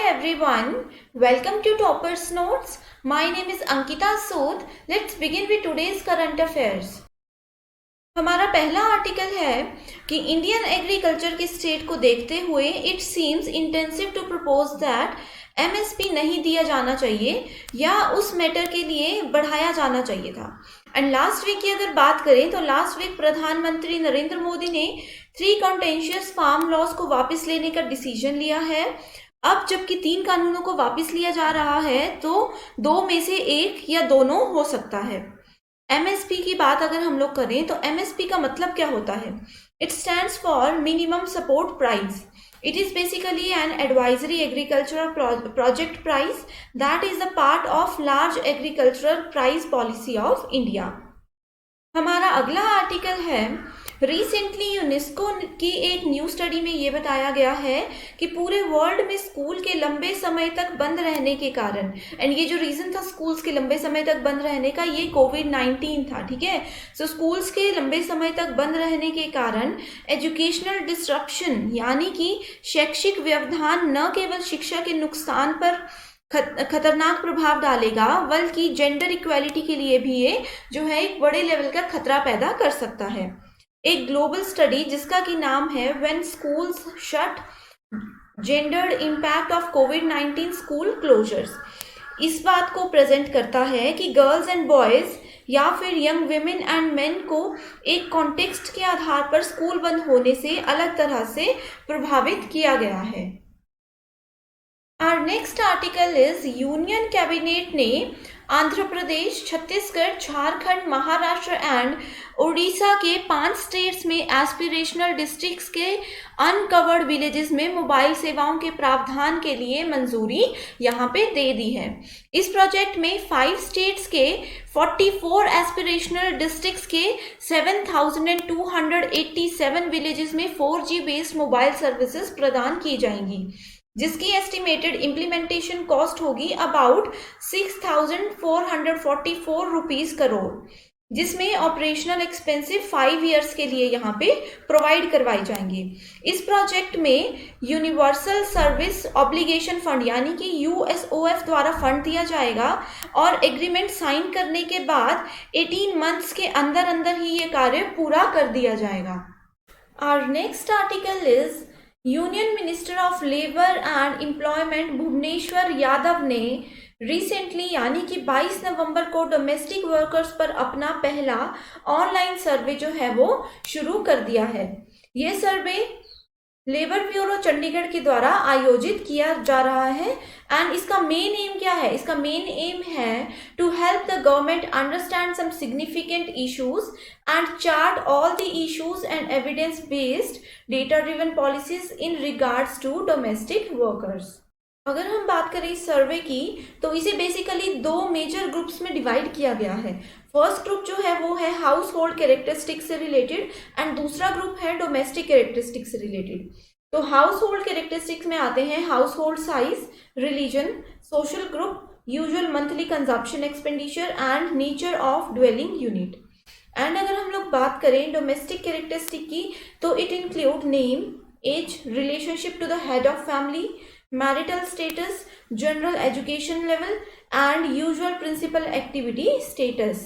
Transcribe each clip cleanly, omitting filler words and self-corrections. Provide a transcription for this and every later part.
everyone, welcome to Topper's Notes. My name is Ankita Sood. Let's begin with today's current affairs. हमारा पहला article है कि Indian agriculture की state को देखते हुए it seems intensive to propose that MSP नहीं दिया जाना चाहिए या उस मैटर के लिए बढ़ाया जाना चाहिए था। एंड लास्ट वीक की अगर बात करें तो लास्ट वीक प्रधानमंत्री नरेंद्र मोदी ने 3 कॉन्टेंशियस फार्म लॉज को वापस लेने का डिसीजन लिया है। अब जबकि 3 कानूनों को वापस लिया जा रहा है तो 2 में से 1 या दोनों हो सकता है। एमएसपी की बात अगर हम लोग करें तो एमएसपी का मतलब क्या होता है? It stands for minimum support price. It is basically an advisory agricultural project price that is a part of large agricultural price policy of India. हमारा अगला आर्टिकल है रिसेंटली यूनेस्को की एक न्यू स्टडी में ये बताया गया है कि पूरे वर्ल्ड में स्कूल के लंबे समय तक बंद रहने के कारण, एंड ये जो रीज़न था स्कूल्स के लंबे समय तक बंद रहने का, ये कोविड-19 था। ठीक है, सो स्कूल्स के लंबे समय तक बंद रहने के कारण एजुकेशनल डिस्ट्रप्शन यानी कि शैक्षिक व्यवधान न केवल शिक्षा के नुकसान पर खतरनाक प्रभाव डालेगा बल्कि जेंडर इक्वालिटी के लिए भी ये जो है एक बड़े लेवल का खतरा पैदा कर सकता है। एक ग्लोबल स्टडी जिसका कि नाम है when schools shut, gendered impact of covid school closures, इस बात को प्रेजेंट करता है कि गर्ल्स एंड बॉयज या फिर यंग विमेन एंड मेन को एक कॉन्टेक्स्ट के आधार पर स्कूल बंद होने से अलग तरह से प्रभावित किया गया है। Our next article is union cabinet ने आंध्र प्रदेश, छत्तीसगढ़, झारखंड, महाराष्ट्र एंड उड़ीसा के 5 स्टेट्स में एस्पिरेशनल डिस्ट्रिक्ट्स के अनकवर्ड विलेजेस में मोबाइल सेवाओं के प्रावधान के लिए मंजूरी यहाँ पे दे दी है। इस प्रोजेक्ट में 5 स्टेट्स के 44 एस्पिरेशनल डिस्ट्रिक्ट्स के 7,287 विलेजेस में 4G बेस्ड मोबाइल सर्विसेज प्रदान की जाएंगी, जिसकी एस्टिमेटेड इम्प्लीमेंटेशन कॉस्ट होगी अबाउट 6,444 रुपीज करोड़, जिसमें ऑपरेशनल एक्सपेंसिव 5 ईयर्स के लिए यहाँ पे प्रोवाइड करवाई जाएंगे। इस प्रोजेक्ट में यूनिवर्सल सर्विस ऑब्लिगेशन फंड यानी कि यूएसओएफ द्वारा फंड दिया जाएगा और एग्रीमेंट साइन करने के बाद 18 मंथ्स के अंदर अंदर ही ये कार्य पूरा कर दिया जाएगा। Our next article is union minister of labour and employment Bhuvneshwar Yadav ने रिसेंटली यानी कि 22 नवंबर को डोमेस्टिक वर्कर्स पर अपना पहला ऑनलाइन सर्वे जो है वो शुरू कर दिया है। ये सर्वे लेबर ब्यूरो चंडीगढ़ के द्वारा आयोजित किया जा रहा है एंड इसका मेन एम क्या है? इसका मेन एम है to help the government understand some significant issues and chart all the issues and evidence based data driven policies in regards to domestic workers. अगर हम बात करें इस सर्वे की तो इसे बेसिकली 2 मेजर ग्रुप्स में डिवाइड किया गया है। फर्स्ट ग्रुप जो है वो है हाउस होल्ड कैरेक्टरिस्टिक्स से रिलेटेड एंड दूसरा ग्रुप है डोमेस्टिक कैरेक्टरिस्टिक्स से रिलेटेड। तो हाउस होल्ड कैरेक्टरिस्टिक्स में आते हैं household size, religion, social group, usual monthly consumption expenditure and nature of dwelling unit. And अगर हम लोग बात करें डोमेस्टिक कैरेक्टरिस्टिक की तो it include name, age, relationship to the head of family, marital status, general education level and usual principal activity status.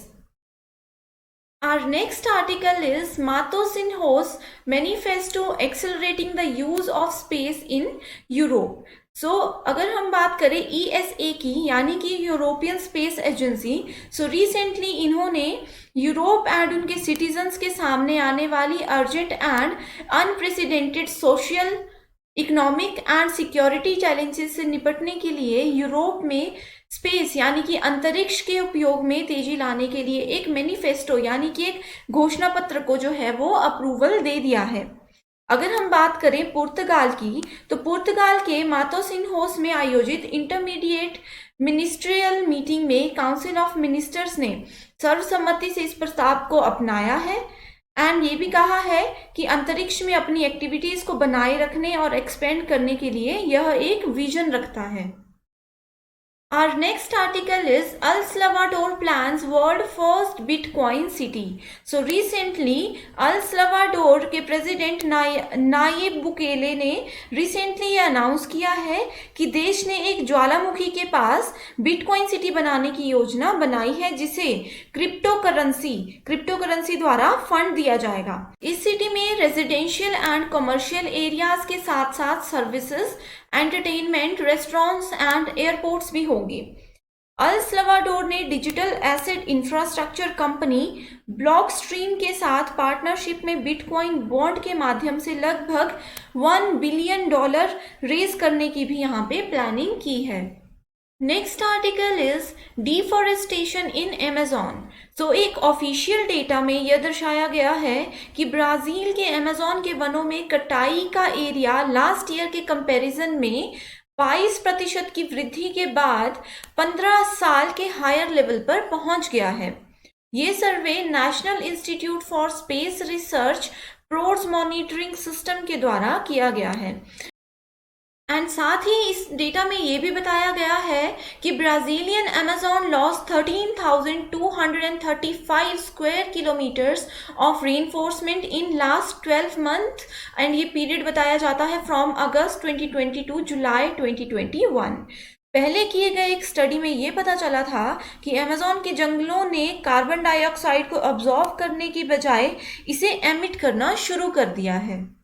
Our next article is Mato Sinho's manifesto accelerating the use of space in Europe. सो अगर हम बात करें ESA की यानी कि European space agency, so recently इन्होंने Europe and उनके citizens के सामने आने वाली urgent and unprecedented social, economic and security challenges से निपटने के लिए यूरोप में स्पेस यानी कि अंतरिक्ष के उपयोग में तेजी लाने के लिए एक मैनिफेस्टो यानी कि एक घोषणा पत्र को जो है वो अप्रूवल दे दिया है। अगर हम बात करें पुर्तगाल की तो पुर्तगाल के मातोसिन्होस में आयोजित इंटरमीडिएट मिनिस्ट्रियल मीटिंग में काउंसिल ऑफ मिनिस्टर्स ने सर्वसम्मति से इस प्रस्ताव को अपनाया है एंड ये भी कहा है कि अंतरिक्ष में अपनी एक्टिविटीज को बनाए रखने और एक्सपेंड करने के लिए यह एक विजन रखता है। Our next article is El Salvador plans world first Bitcoin city. So recently El Salvador के प्रेसिडेंट नायब बुकेले ने रिसेंटली ये अनाउंस किया है कि देश ने एक ज्वालामुखी के पास बिटकॉइन सिटी बनाने की योजना बनाई है, जिसे क्रिप्टो करेंसी द्वारा फंड दिया जाएगा। इस सिटी में रेजिडेंशियल एंड कमर्शियल एरियाज के साथ साथ services, entertainment, restaurants and airports भी होंगे। अल सल्वाडोर ने digital asset infrastructure company Blockstream के साथ पार्टनरशिप में बिटकॉइन बॉन्ड के माध्यम से लगभग $1 बिलियन रेज करने की भी यहाँ पे प्लानिंग की है। Next article is deforestation in Amazon. So एक ऑफिशियल डेटा में यह दर्शाया गया है कि ब्राज़ील के अमेज़न के वनों में कटाई का एरिया लास्ट ईयर के कंपैरिजन में 22% की वृद्धि के बाद 15 साल के हायर लेवल पर पहुंच गया है। ये survey national institute for space research PRODES monitoring system के द्वारा किया गया है। एंड साथ ही इस डेटा में ये भी बताया गया है कि Brazilian Amazon lost 13,235 square kilometres of reinforcement in last 12 month, and ये पीरियड बताया जाता है फ्रॉम अगस्त 2020 टू जुलाई 2021। पहले किए गए एक स्टडी में ये पता चला था कि अमेज़न के जंगलों ने कार्बन डाइऑक्साइड को अब्जॉर्ब करने की बजाय इसे एमिट करना शुरू कर दिया है।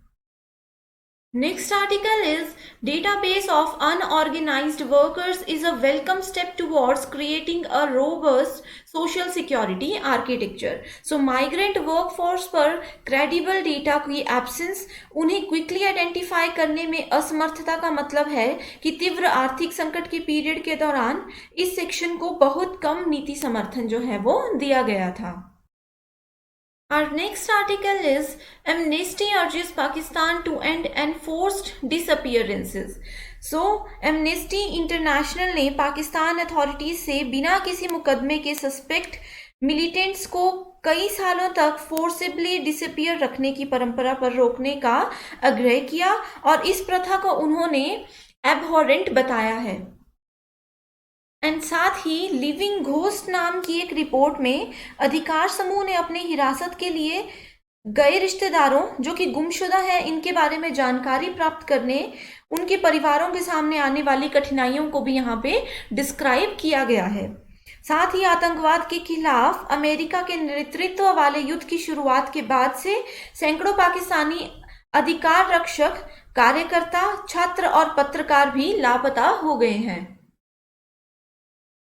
Next article is database of unorganized workers is a welcome step towards creating a robust social security architecture. So migrant workforce पर credible data की absence, उन्हें quickly identify करने में असमर्थता का मतलब है कि तीव्र आर्थिक संकट के पीरियड के दौरान इस सेक्शन को बहुत कम नीति समर्थन जो है वो दिया गया था। Our next article is Amnesty urges Pakistan to end enforced disappearances. So, Amnesty International ने पाकिस्तान अथॉरिटीज से बिना किसी मुकदमे के सस्पेक्ट मिलिटेंट्स को कई सालों तक फोर्सिबली डिसअपियर रखने की परंपरा पर रोकने का आग्रह किया और इस प्रथा को उन्होंने एबहॉरेंट बताया है। एंड साथ ही लिविंग घोस्ट नाम की एक रिपोर्ट में अधिकार समूह ने अपने हिरासत के लिए गए रिश्तेदारों जो कि गुमशुदा है इनके बारे में जानकारी प्राप्त करने, उनके परिवारों के सामने आने वाली कठिनाइयों को भी यहाँ पे डिस्क्राइब किया गया है। साथ ही आतंकवाद के खिलाफ अमेरिका के नेतृत्व वाले युद्ध की शुरुआत के बाद से सैकड़ों पाकिस्तानी अधिकार रक्षक, कार्यकर्ता, छात्र और पत्रकार भी लापता हो गए हैं।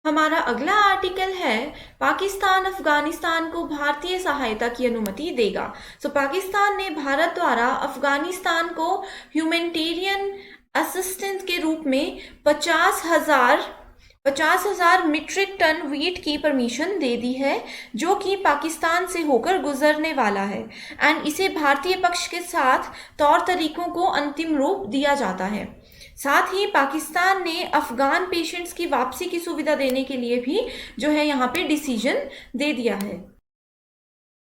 हमारा अगला आर्टिकल है पाकिस्तान अफगानिस्तान को भारतीय सहायता की अनुमति देगा। सो पाकिस्तान ने भारत द्वारा अफगानिस्तान को ह्यूमैनिटेरियन असिस्टेंस के रूप में 50,000 मीट्रिक टन व्हीट की परमिशन दे दी है, जो कि पाकिस्तान से होकर गुजरने वाला है, एंड इसे भारतीय पक्ष के साथ तौर तरीकों को अंतिम रूप दिया जाता है। साथ ही पाकिस्तान ने अफगान पेशेंट्स की वापसी की सुविधा देने के लिए भी जो है यहाँ पे डिसीजन दे दिया है।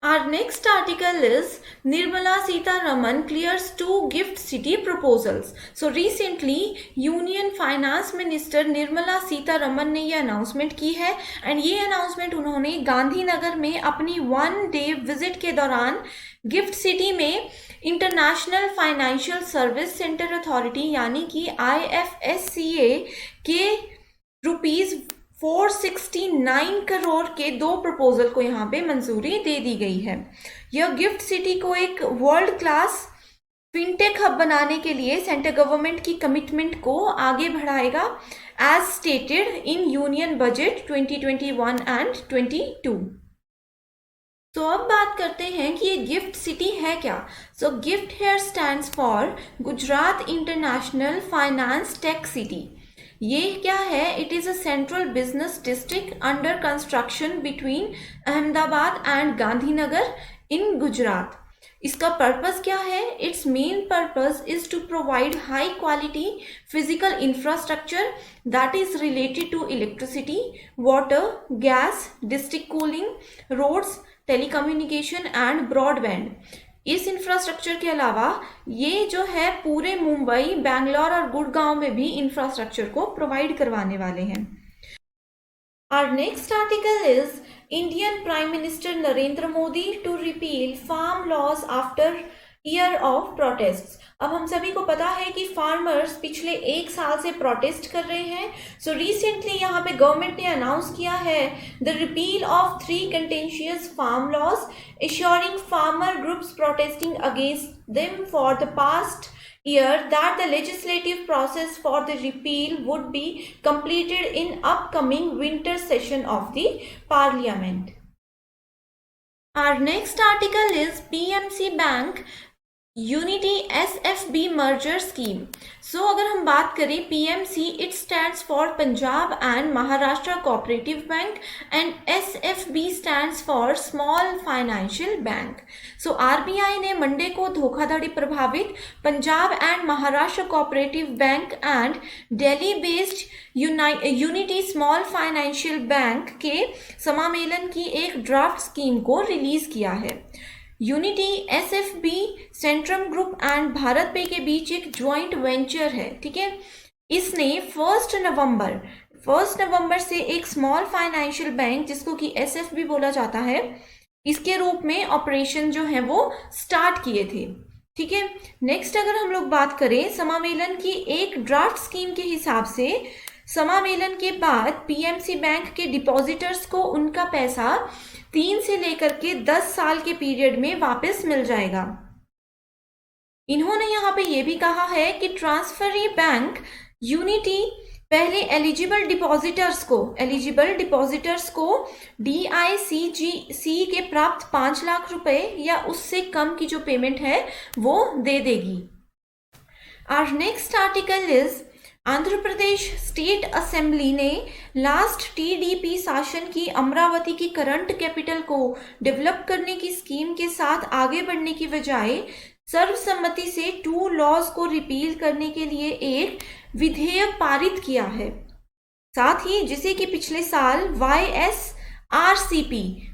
Our next article is Nirmala Sitharaman clears 2 gift city proposals. So recently Union Finance Minister Nirmala Sitharaman ने ये अनाउंसमेंट की है, एंड ये अनाउंसमेंट उन्होंने गांधीनगर में अपनी 1 डे विजिट के दौरान गिफ्ट सिटी में international financial service centre authority यानी कि IFSCA के ₹469 करोड़ के 2 प्रपोजल को यहाँ पे मंजूरी दे दी गई है। यह गिफ्ट सिटी को एक वर्ल्ड क्लास फिनटेक हब बनाने के लिए सेंट्रल गवर्नमेंट की कमिटमेंट को आगे बढ़ाएगा, as stated in union budget 2021 and 22। तो अब बात करते हैं कि ये गिफ्ट सिटी है क्या। So gift here stands for Gujarat international finance tech city. ये क्या है? It is a central business district under construction between Ahmedabad and Gandhinagar in Gujarat. इसका पर्पस क्या है? Its main purpose is to provide high quality physical infrastructure that is related to electricity, water, gas, district cooling, roads, telecommunication and broadband. इस infrastructure के अलावा ये जो है पूरे मुंबई, बैंगलोर और गुड़गांव में भी इंफ्रास्ट्रक्चर को प्रोवाइड करवाने वाले हैं। Our next article is Indian Prime Minister Narendra Modi to repeal farm laws after year of protests. अब हम सभी को पता है कि फार्मर्स पिछले 1 साल से प्रोटेस्ट कर रहे हैं. सो रिसेंटली यहाँ पे गवर्नमेंट ने अनाउंस किया है the repeal of 3 contentious farm laws, assuring farmer groups protesting against them for the past year that the legislative process for the repeal would be completed in upcoming winter session of the parliament. Our next article is PMC Bank unity SFB merger scheme. So अगर हम बात करें PMC, it stands for Punjab and Maharashtra cooperative bank and SFB stands for small financial bank. So RBI ने Monday को धोखाधड़ी प्रभावित Punjab and Maharashtra cooperative bank and Delhi based unity small financial bank के समामेलन की एक ड्राफ्ट स्कीम को रिलीज किया है. Unity SFB Centrum group and Bharat पे के बीच एक ज्वाइंट वेंचर है. ठीक है, इसने 1 नवंबर से एक स्मॉल फाइनेंशियल बैंक जिसको कि SFB बोला जाता है, इसके रूप में ऑपरेशन जो है वो स्टार्ट किए थे. ठीक है, नेक्स्ट अगर हम लोग बात करें समामेलन की एक ड्राफ्ट स्कीम के हिसाब से, समामेलन के बाद PMC बैंक के डिपॉजिटर्स को उनका पैसा 3 से लेकर के 10 साल के पीरियड में वापस मिल जाएगा. इन्होंने यहाँ पे ये भी कहा है कि ट्रांसफरी बैंक यूनिटी पहले एलिजिबल डिपॉजिटर्स को DICGC के प्राप्त 5 लाख रुपए या उससे कम की जो पेमेंट है वो दे देगी. Our next article is Andhra Pradesh state assembly ने लास्ट TDP शासन की अमरावती की करंट कैपिटल को डेवलप करने की स्कीम के साथ आगे बढ़ने की बजाय सर्वसम्मति से 2 लॉज को रिपील करने के लिए एक विधेयक पारित किया है. साथ ही जिसे कि पिछले साल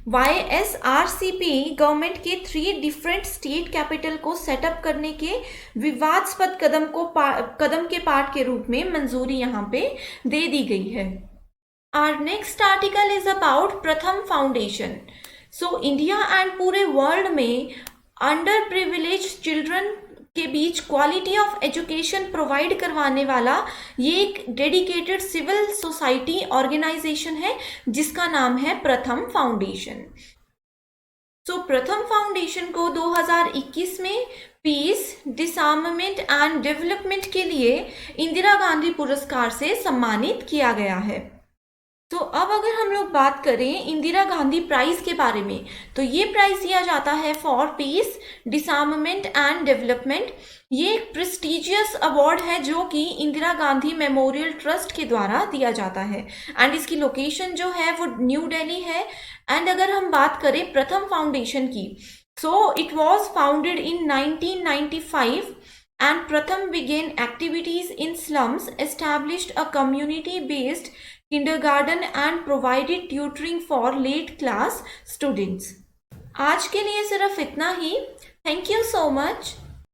YSRCP गवर्नमेंट के 3 डिफरेंट स्टेट कैपिटल को सेटअप करने के विवादास्पद कदम के पार्ट के रूप में मंजूरी यहाँ पे दे दी गई है. Our next article is about प्रथम फाउंडेशन. सो इंडिया एंड पूरे वर्ल्ड में अंडर प्रिविलेज चिल्ड्रन के बीच क्वालिटी ऑफ एजुकेशन प्रोवाइड करवाने वाला ये एक डेडिकेटेड सिविल सोसाइटी ऑर्गेनाइजेशन है जिसका नाम है प्रथम फाउंडेशन. सो प्रथम फाउंडेशन को 2021 में पीस, डिसआर्ममेंट एंड डेवलपमेंट के लिए इंदिरा गांधी पुरस्कार से सम्मानित किया गया है. तो अब अगर हम लोग बात करें इंदिरा गांधी प्राइज के बारे में, तो ये प्राइज दिया जाता है for piece, disarmament and development. ये एक प्रेस्टिजियस अवार्ड है जो कि इंदिरा गांधी मेमोरियल ट्रस्ट के द्वारा दिया जाता है एंड इसकी लोकेशन जो है वो न्यू दिल्ली है. एंड अगर हम बात करें प्रथम फाउंडेशन की, so it was founded in 1995 and Pratham began activities in slums, established a community-based kindergarten and provided tutoring for late class students. आज के लिए सिर्फ इतना ही. Thank you so much.